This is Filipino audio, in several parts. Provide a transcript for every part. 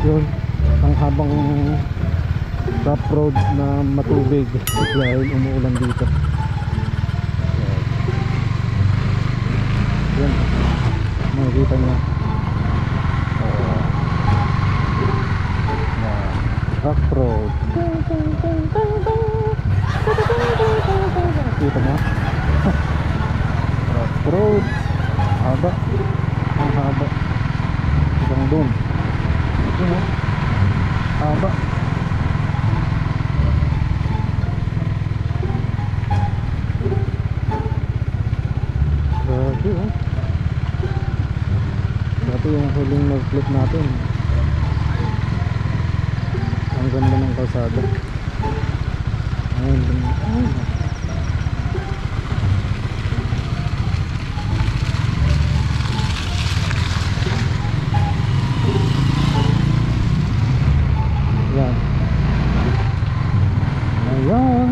Yun, ang habang rough road na matubig dahil umuulan dito. Yan, makikita nyo. Rough road. Kita mo? Rough road. Haba. Ang haba. Hanggang doon. Ano? Haba. Grabe, oh. Dati yung huling nag-flip natin. Ang ganda ng kalsada. Ayun. Yan. Ayan.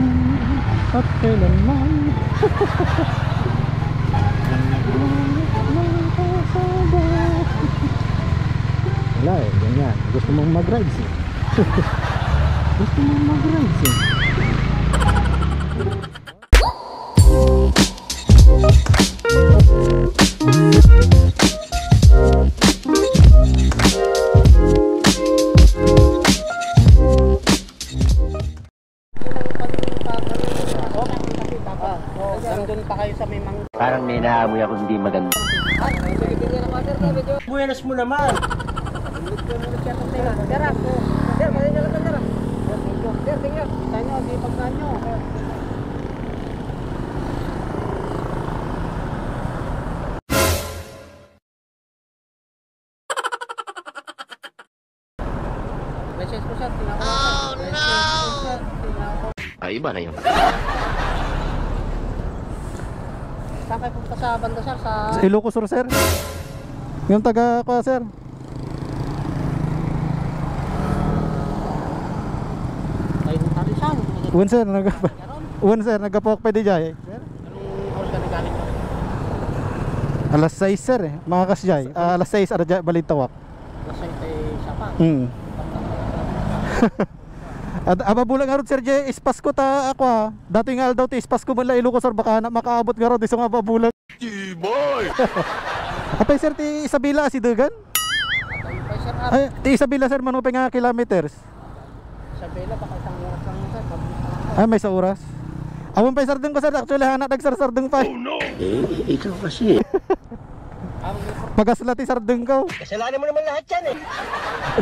At kailanman. Wala eh, ganyan. Gusto mong mag-rides eh. Gusto mong mag-rides eh. Nandun pa kayo sa may mang... Parang may naamoy ako hindi maganda. Buenas mo naman! Oh no! Ay, iba na yun. Saan kayo punta sa banda sir? Sa Ilocos Sur, sir. Yung taga ko, sir. Tarisan. Uwan, sir. Uwan, sir. Nagkapok pa di jay. Anong oras ka nagaling mo? Alas 6, sir eh. Mga kasjay. Alas 6, arja balintawak. Nasa itay sapa. At ababulang nga ron, sir jay. Ispas ko ta ako ha. Dati nga daw ti ispas ko mula Ilocos Sur. Baka na makaabot nga ron. Di nga ababulang. Boy! Apay, sir, ti Isabela si Dugan? Ay, ti Isabela, sir, manupay nga kilometers. Isabela, baka isang oras lang sir. Ay, may sa oras. Awon pa sardeng ko, sir. Actually, hanak nagsardeng pa. Oh no! Eh, ikaw kasi. Magasla ti sardeng ko. Kasalanan mo naman lahat yan eh.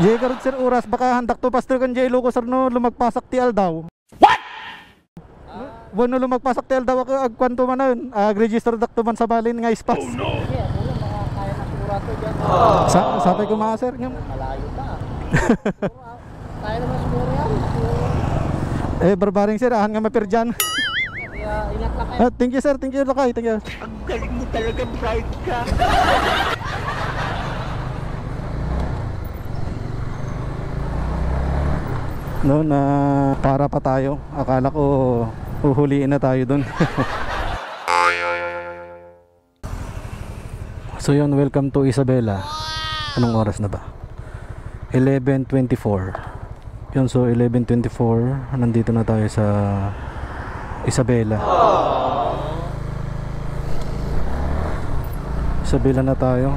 Jay karot, sir, oras. Baka handak to pastor kan Jay Ilocos Sur no lumagpasak ti Aldaw. What? Bueno, lumagpasak ti Aldaw ako agkwanto man nun. Register dakto man sa balin nga ispas. Oh no! Yeah, wala baka kaya na sigurado dyan. Sapay ko mga, sir. Malayo pa. Kaya naman siguro yan. Eh, barbaring, sir. Ahan nga mapirjan. Kaya ingat lang kayo. Thank you, sir. Thank you, Lakay. Thank you. Ang galing mo talaga, bright ka. No, na para pa tayo. Akala ko uhuliin na tayo dun. So yun, welcome to Isabela. Anong oras na ba? 11:24. Yun, so 11:24. Nandito na tayo sa Isabela. Isabela na tayo.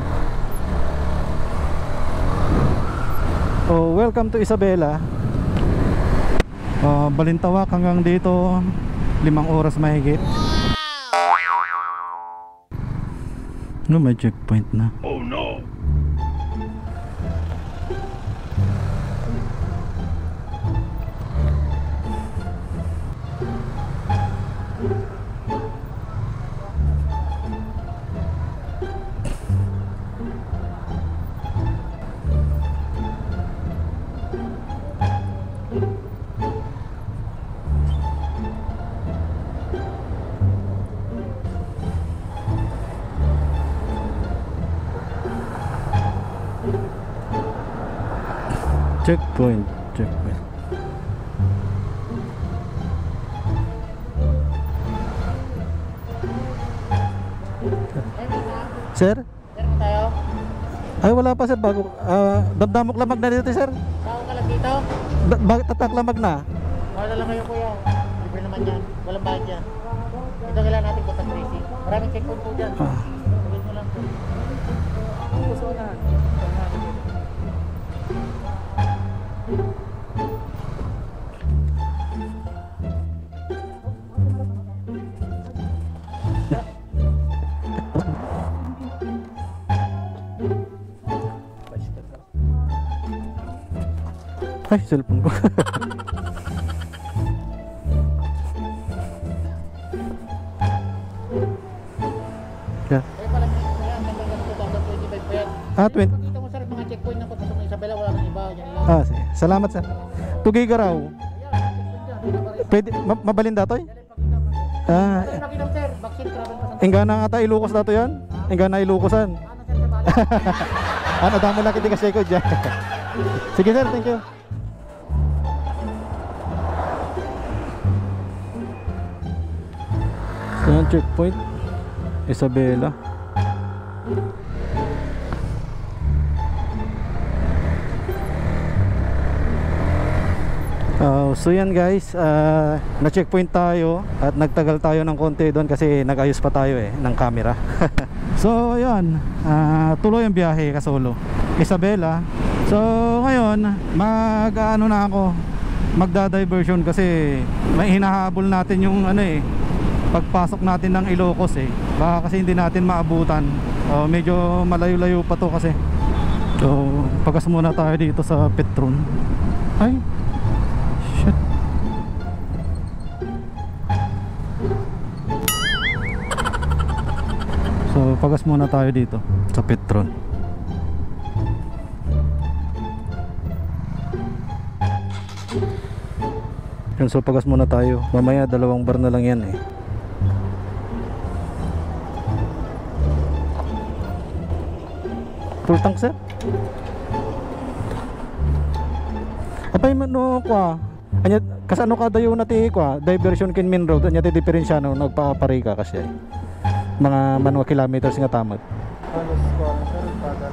Oh, welcome to Isabela. Balintawak hanggang dito 5 oras mahigit. No, may checkpoint na. Oh no! Checkpoint. Sir? Meron tayo? Ay wala pa sir, bago damdamok lamag na dito sir. Tao ka lang dito? Bakit tatak lamag na? Wala lang kayo kuya. Libre naman yan. Walang bayad yan. Ito kailangan natin contact tracing. Maraming checkpoint po dyan. Sabihin mo lang po. Gusto na. Ay, cellphone ko. Yeah. Kaya pala kuya, hanggang ganito 2025 pa yan. Ah, 20. Pakita mo sir mga checkpoint na papasok ng Isabela. Wala nang iba. Yan lang. Ah, sige. Salamat sir. Tugigaraw. Ayan, checkpoint dyan. Pwede, mabalinda to eh? Ah, Sir, makita mo sir. Vaccine travel pa sa... ingana ata Ilocos dato yan? Ingana Ilocosan. Ano sir sa bala? Ano, damo lang kita kasi ko dyan. Sige sir, thank you. Yan, checkpoint Isabela. So yan guys, na-checkpoint tayo at nagtagal tayo ng konti doon kasi nag-ayos pa tayo ng camera. So yan, tuloy ang biyahe kasolo Isabela. So ngayon, mag-ano na ako, magda-diversion kasi may hinahabol natin yung pagpasok natin ng Ilocos baka kasi hindi natin maabutan. Medyo malayo-layo pa to kasi. So pagas muna tayo dito sa Petron. Ay shit. So pagas muna tayo dito sa Petron. So pagas muna tayo. Mamaya 2 bar na lang yan Full tank sir? Apay no kwa. Anya kasano ka dayo na ti kwa diversion kin main road anya ti diferensya no nagpaapari ka kasi mga manwa kilometers nga tamad. Halos ko lang sir. Bagal.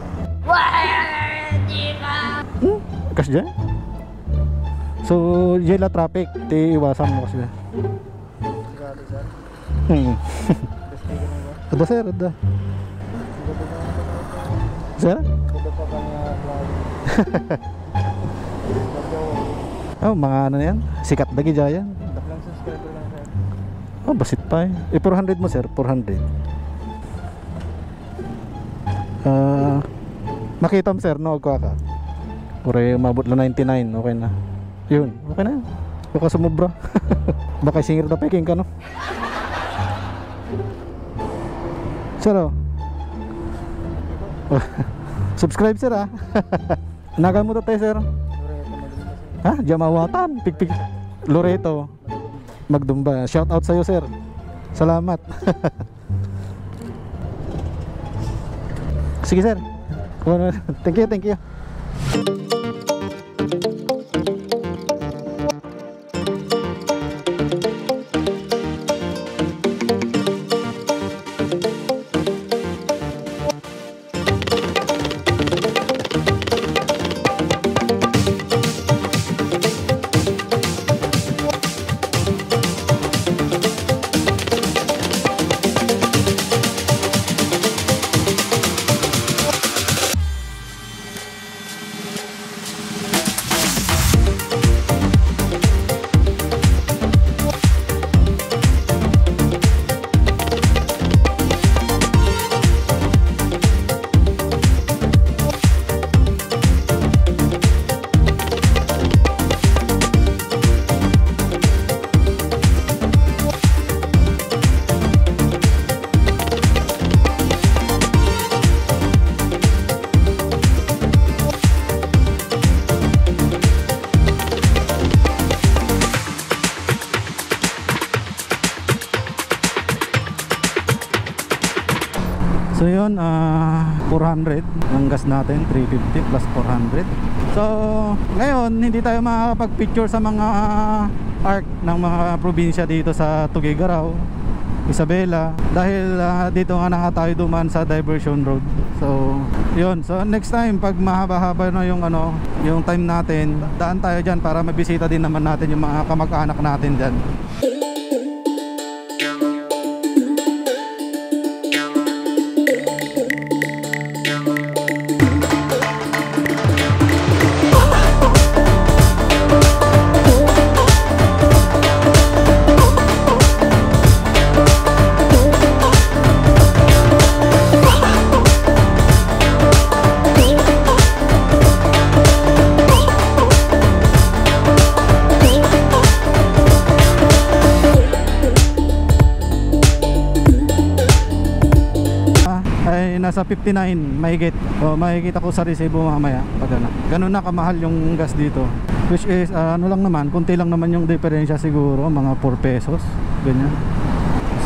Kas dyan? So jela traffic ti iwasan mo kasi. Sigado sir. Ada sir, ada. Sir? Ito pa kanya vlog. Oh, mga ano yan? Sikat dagi dyan. Daklang subscriber lang sir. Oh, basit pa 400 mo sir, 400. Makita mo sir, no? Ka. Ure, umabot na 99, okay na. Yun, okay na. Baka sumubra. Baka singir na peking ka, no? Sir, oh. Subscribe sir Nagan mo tayo sir. Ha? Jamawatan Pigpig Loreto Magdumba. Shout out sa'yo sir. Salamat. Sige sir. Thank you, thank you. So yun, 400 ang gas natin, 350 plus 400. So ngayon hindi tayo makakapag-picture sa mga park ng mga probinsya dito sa Tuguegarao Isabela, dahil dito nga na nga tayo dumaan sa diversion road. So yun, so next time pag mahaba-haba na yung ano, yung time natin, daan tayo dyan para mabisita din naman natin yung mga kamag-anak natin dyan. Nasa 59 mahigit. O mahigit ako sa resibo mamaya pag ano. Ganun na kamahal yung gas dito. Which is ano lang naman, kunti lang naman yung diferensya siguro, mga 4 pesos. Ganyan.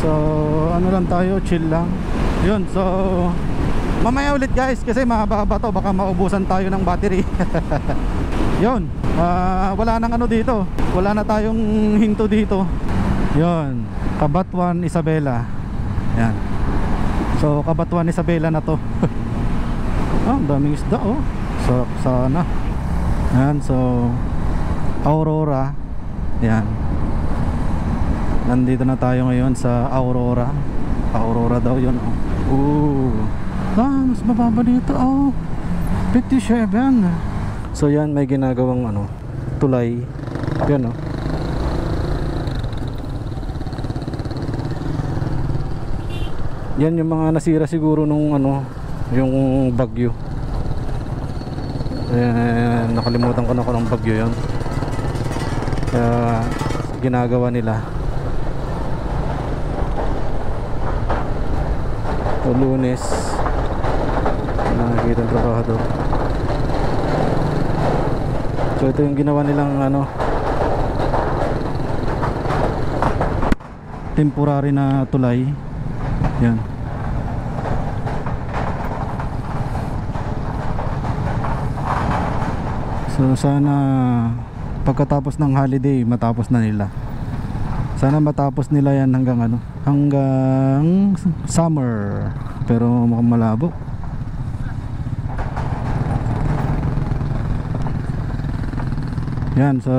So ano lang tayo, chill lang. Yun, so mamaya ulit guys kasi mahaba-haba to, baka maubusan tayo ng battery. Yun, wala nang ano dito. Wala na tayong hinto dito. Yun, Cabatuan, Isabela. Yan. So Cabatuan, Isabela na to. Ang daming isda oh. Sarap sana. Yan, so Aurora. Yan. Nandito na tayo ngayon sa Aurora. Aurora daw yun oh. Mas mababa dito oh. 57. So yan, may ginagawang ano, tulay. Yan oh. Yan yung mga nasira siguro nung ano, yung bagyo. Nakalimutan ko na kung anong bagyo yun. Kaya ginagawa nila. O Lunes, nakikita ang trabahador. So ito yung ginawa nilang ano, temporary na tulay. Yan. So sana pagkatapos ng holiday matapos na nila. Sana matapos nila yan hanggang ano, hanggang summer. Pero mukhang malabo. Yan, so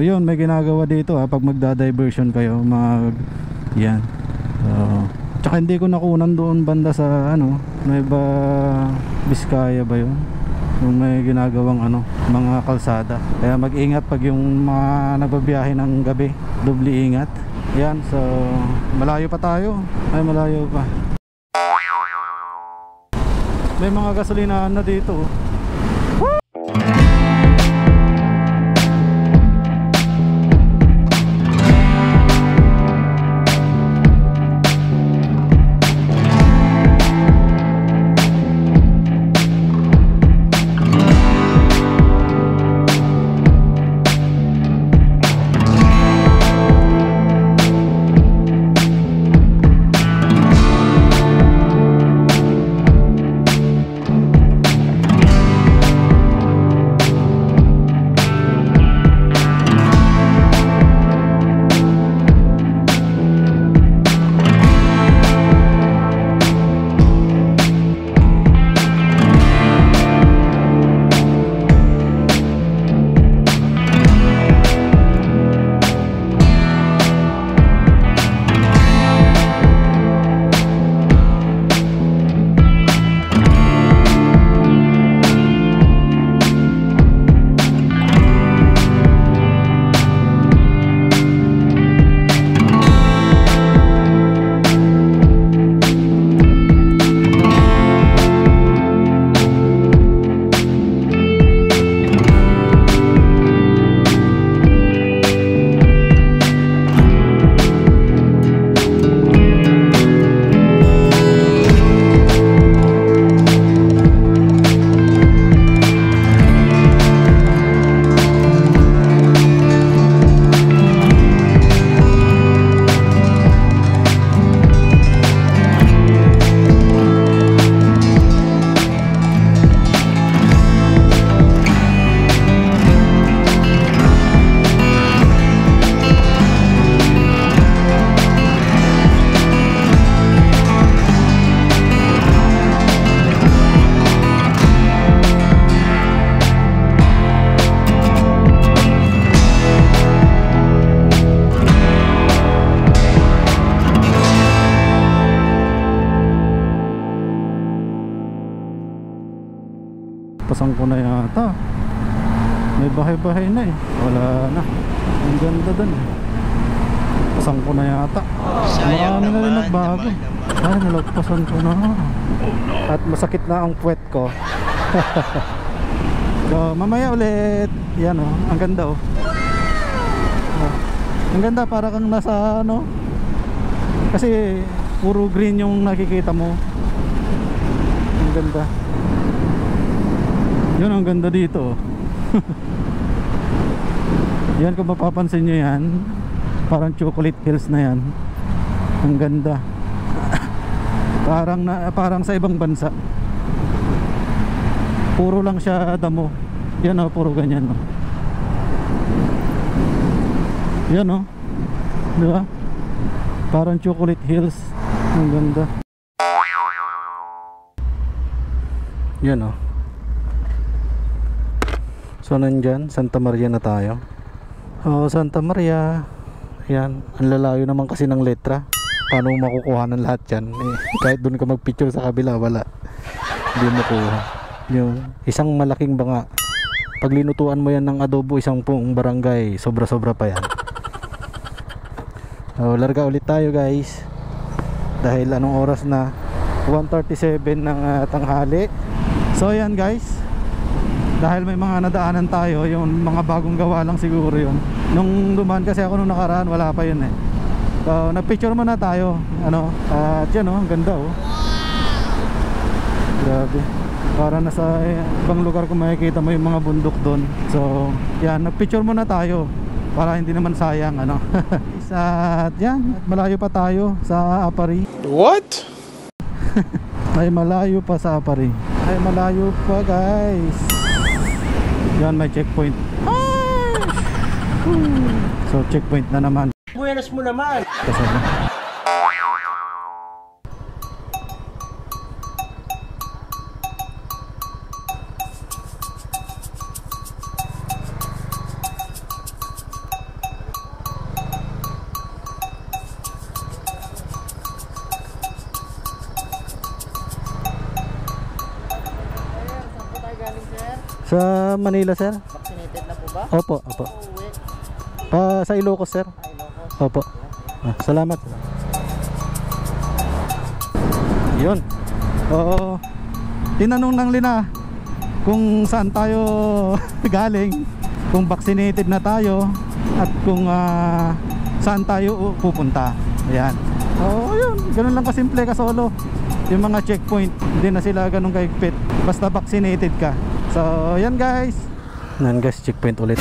yun, may ginagawa dito pag magda-diversion kayo, yan. So tsaka hindi ko nakunan doon banda sa ano, Nueva Vizcaya ba yun? Yung may ginagawang ano, mga kalsada. Kaya mag-ingat pag yung mga nagbabiyahe ng gabi, doble ingat. Yan, so malayo pa tayo. Ay, malayo pa. May mga gasolinahan na dito. Nalagpasan ko na yata. May bahay-bahay na eh. Wala na. Ang ganda dun eh. Pasan ko na yata. Sayang Marami na rin naman, nagbago. Ay, nalagpasan ko na. At masakit na ang puwet ko. So mamaya ulit. Yan oh, ang ganda oh. Ang ganda, para kang nasa ano, kasi puro green yung nakikita mo. Ang ganda. Yun ang ganda dito. Yan, kung mapapansin nyo yan, parang chocolate hills na yan. Ang ganda. Parang sa ibang bansa. Puro lang siya damo. Yan o, puro ganyan o. Yan o, diba? Parang chocolate hills. Ang ganda. Yan o. So nandyan, Santa Maria na tayo. Oh, Santa Maria. Yan, ang lalayo naman kasi ng letra. Paano makukuha ng lahat yan? Kahit doon ka magpicture sa kabila, wala. Hindi mo kuha. Yung isang malaking banga. Pag linutuan mo yan ng adobo, isang buong barangay, sobra-sobra pa yan. So, larga ulit tayo guys. Dahil anong oras na? 1:37 ng tanghali. So yan guys. Dahil may mga nadaanan tayo, yung mga bagong gawa lang siguro yun. Nung dumaan kasi ako nung nakaraan, wala pa yun eh. So nagpicture muna tayo. Ano? At yan oh, ang ganda oh. Grabe. Para nasa ibang lugar kung makikita mo yung mga bundok doon. So yan, nagpicture muna tayo para hindi naman sayang ano. At yan, at malayo pa tayo sa Apari. What? Ay malayo pa sa Apari. Ay malayo pa guys. Yan, may checkpoint. So checkpoint na naman. Buenas mo naman. Kasi sa Manila sir? Vaccinated na po ba? Opo, opo. Uwi. Sa Ilocos sir? Ay, Ilocos. Opo. Salamat. Yun. Oo. Tinanong ng Lina kung saan tayo galing, kung vaccinated na tayo, at kung saan tayo pupunta. Ayan. Oo, yun. Ganun lang kasimple ka solo. Yung mga checkpoint, hindi na sila ganun kaigpit. Basta vaccinated ka. So, yan guys. Yan guys, checkpoint ulit.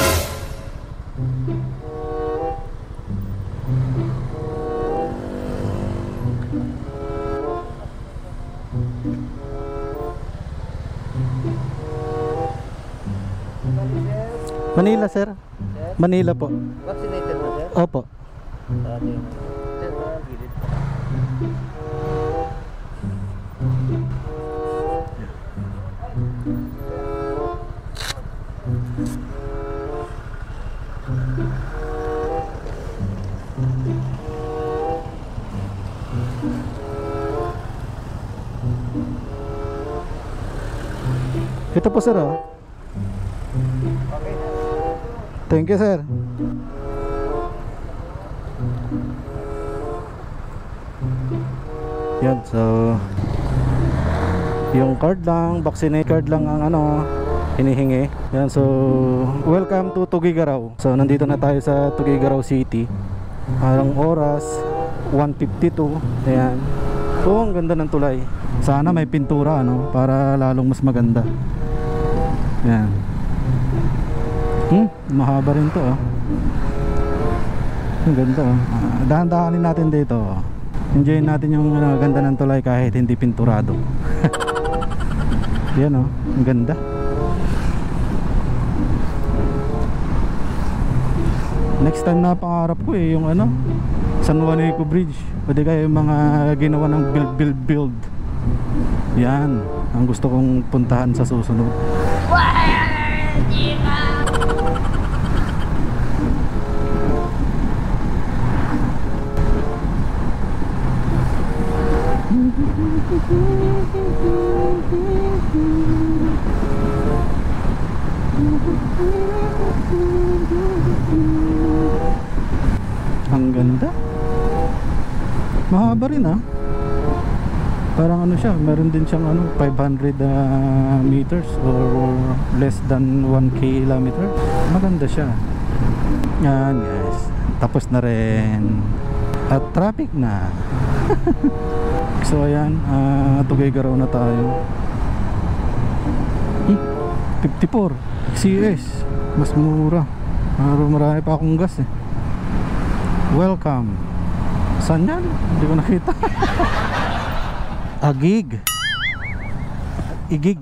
Manila sir? Manila po. Vaccinated na sir? Opo. Sabi mo. Sir, gilid. Ito po sir oh. Thank you sir. Yan, so yung card lang, vaccinate card lang ang ano hinihingi. Yan, so welcome to Tuguegarao. So nandito na tayo sa Tuguegarao City. Ang oras 1:52. Ayan. So ang ganda ng tulay. Sana may pintura ano para lalong mas maganda. Yan. Mahaba rin to oh. Ang ganda oh. Dahan-dahanin natin dito oh. Enjoy natin yung ganda ng tulay kahit hindi pinturado. Yan oh, ang ganda. Next time na pangarap ko eh yung ano, San Juanico Bridge. Pwede kayo yung mga ginawa ng build. Yan ang gusto kong puntahan sa susunod. Ang ganda. Mahaba rin ah. Parang ano siya, meron din siyang ano 500 meters or less than 1 kilometer. Maganda siya. Yan guys. Tapos na rin. At traffic na. So ayan, Tuguegarao na tayo. 54 CS. Mas mura. Marami pa akong gas eh. Welcome. Saan yan? Hindi ko nakita. Agig. Igig.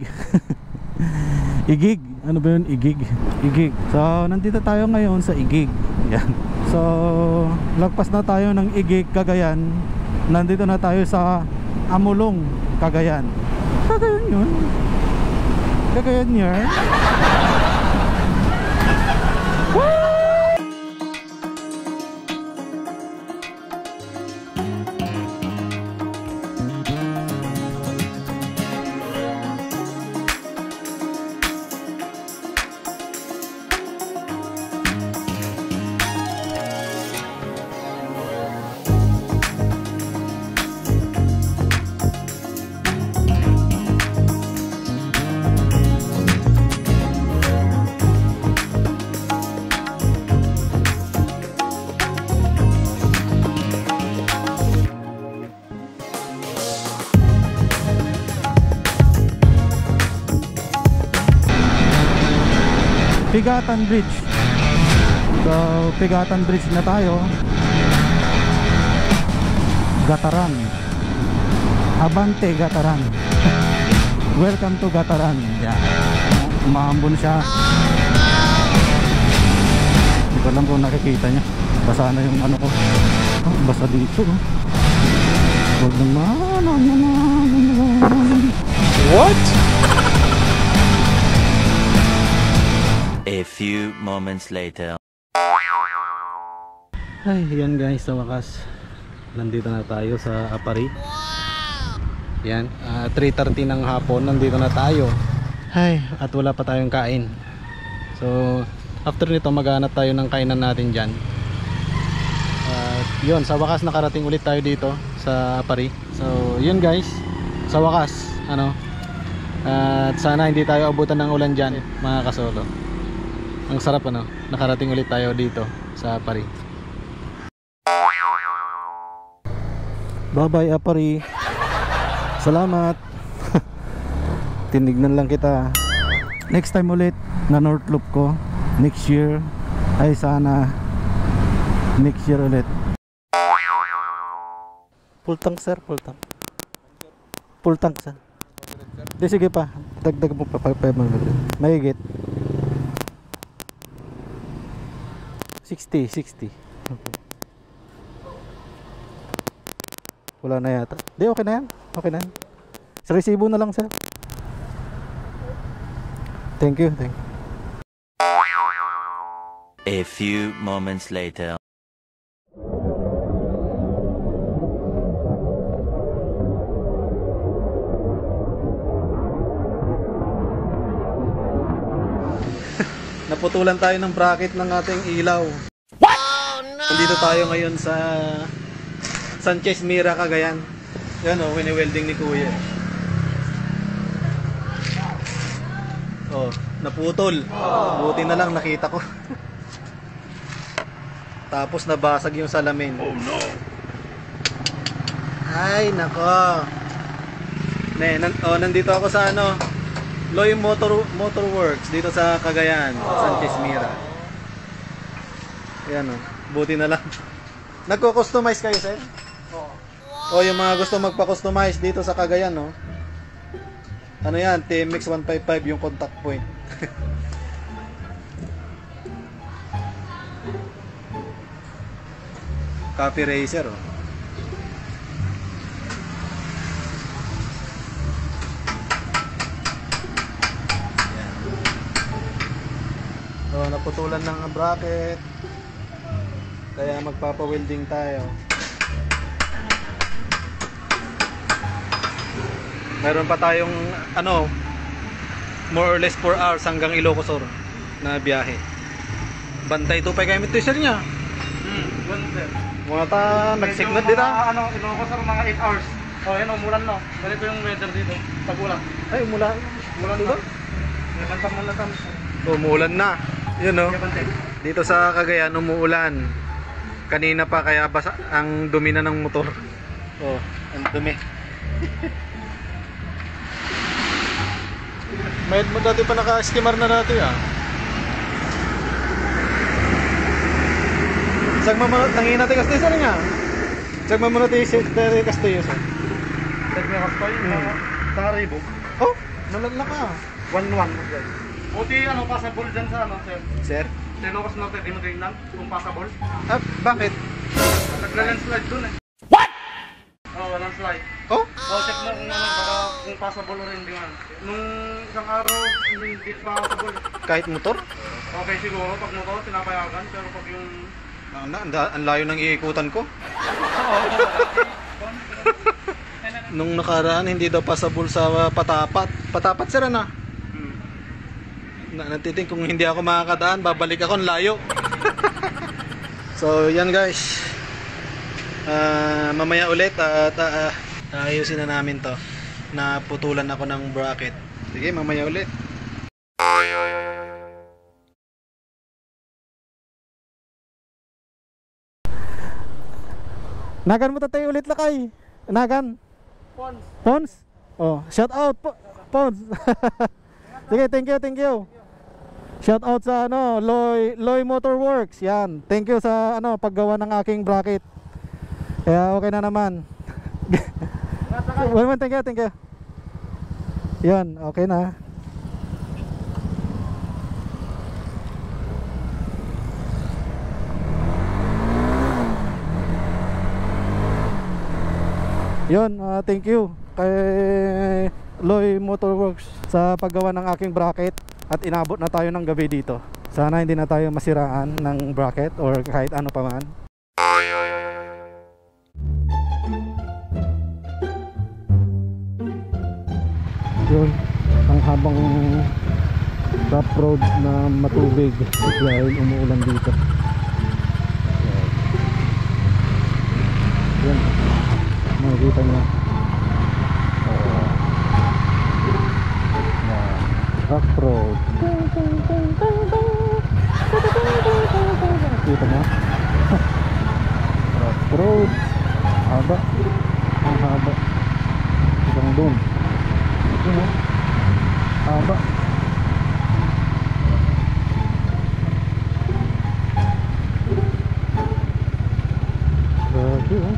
Igig. Ano ba yun? Igig. Igig. So, nandito tayo ngayon sa Igig. Yan. So, lagpas na tayo ng Igig, Cagayan. Nandito na tayo sa Amulong, Cagayan. Cagayan yun. Cagayan yun. Pigatan Bridge. So, Pigatan Bridge na tayo. Gataran. Abante Gataran. Welcome to Gataran. Yeah. Umaambon siya. Hindi ko alam kung nakikita niya. Basa na yung ano ko. Oh, basa dito. Huwag naman. What? A few moments later. Ay, yan guys, sa wakas nandito na tayo sa Apari. Yan, 3:30 ng hapon, nandito na tayo. Ay, at wala pa tayong kain. So, after nito maghanap tayo ng kainan natin dyan. Yun, sa wakas nakarating ulit tayo dito sa Apari. So, yun guys, sa wakas, ano, at sana hindi tayo abutan ng ulan dyan, mga kasolo. Ang sarap ano, nakarating ulit tayo dito sa Apari. Bye bye Apari. Salamat. Tinignan lang kita. Next time ulit na North Loop ko. Next year. Ay sana next year ulit. Full tank sir, full tank. Full tank sir. Di sige pa. Dagdag mo pa 500. Mahigit. 60. Okay. Wala na yata. Di, okay na yan. Okay na yan. Sa resibo na lang, sir. Thank you. A few moments later. Naputulan tayo ng bracket ng ating ilaw. What? Oh, no! Nandito tayo ngayon sa Sanchez Mira, Cagayan. Yan o, wini-welding ni Kuya. Oh, naputol. Buti na lang nakita ko. Tapos nabasag yung salamin. Oh no. Ay, nako. Nandito ako sa ano, Loy Motor Works dito sa Cagayan, Sanchez Mira. Ayan o, buti na lang. Nagko-customize kayo, sir? O yung mga gusto magpa-customize dito sa Cagayan, no? Ano yan, TMX 155 yung contact point. Copy Racer, oh. So, naputulan ng bracket. Kaya magpapa-welding tayo. Meron pa tayong ano, more or less 4 hours hanggang Ilocos Sur. na biyahe. Bantay to pa kami sir niya. Ganun sir. Mga ta nagsignal dito. Ano, Ilocos sir, mga 8 hours. Oh, yan, umulan no. Ganito yung weather dito. Tag-ulan. Ay, umulan. Umulan dito? May bantang malatan. Umuulan na. Yun no. May bantay. Dito sa Cagayan umuulan. Kanina pa kaya basa ang dumi na ng motor. Oh, ang dumi. May mo dati pa naka-skimmer na dati ah. Sagma mo nangina ti Castillo sa nga. Sagma mo ti Castillo sa. Sagma kastoy sa Ribo. Oh, nalala ka. 1-1 guys. Buti ano passable dyan sa ano sir. Sir? Sa Ilocos Norte, di mo tingnan kung passable. Ah, bakit? Nagla-landslide dun eh. What? Oo, landslide. Oh? Oh, check mo kung ano, baka kung passable rin din nga. Nung isang araw, hindi passable. Kahit motor? Okay siguro, pag motor, sinapayagan. Pero pag yung... Ang layo ng iikutan ko. Nung nakaraan hindi daw passable sa Patapat. Patapat sir na. Natiting kung hindi ako makakadaan, babalik ako ng layo. So yan guys. Mamaya ulit at ayusin na namin to. Naputulan ako ng bracket. Sige, mamaya ulit. Nagan mo tatay ulit lakay. Nagan. Pons. Pons? Oh, shout out Pons. Sige, thank you. Shout out sa ano, Loy Motorworks. Yan. Thank you sa ano paggawa ng aking bracket. Kaya okay na naman. Well, thank you. Yan, okay na. Yun, thank you kay Loy Motorworks sa paggawa ng aking bracket at inabot na tayo ng gabi dito. Sana hindi na tayo masiraan ng bracket or kahit ano pa man. Yun, ang habang rough road na matubig dahil umuulan dito. Yan, makikita nyo. Rough road. Kita mo? Rough road. Haba. Ang haba. Hanggang doon. Ito mo. Haba. Grabe oh.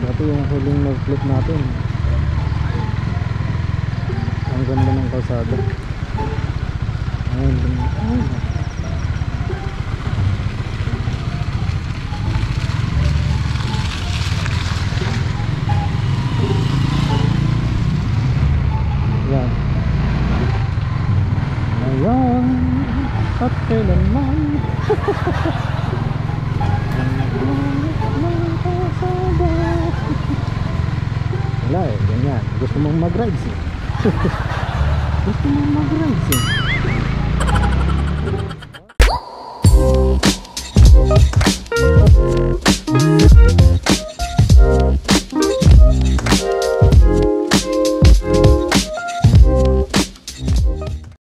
Dati yung huling nag-flip natin. Ang ganda ng kalsada. Ayun. Yan. Ngayon at kailanman. Wala eh, ganyan. Gusto mong mag-rides eh. Gusto mong mag-rides eh.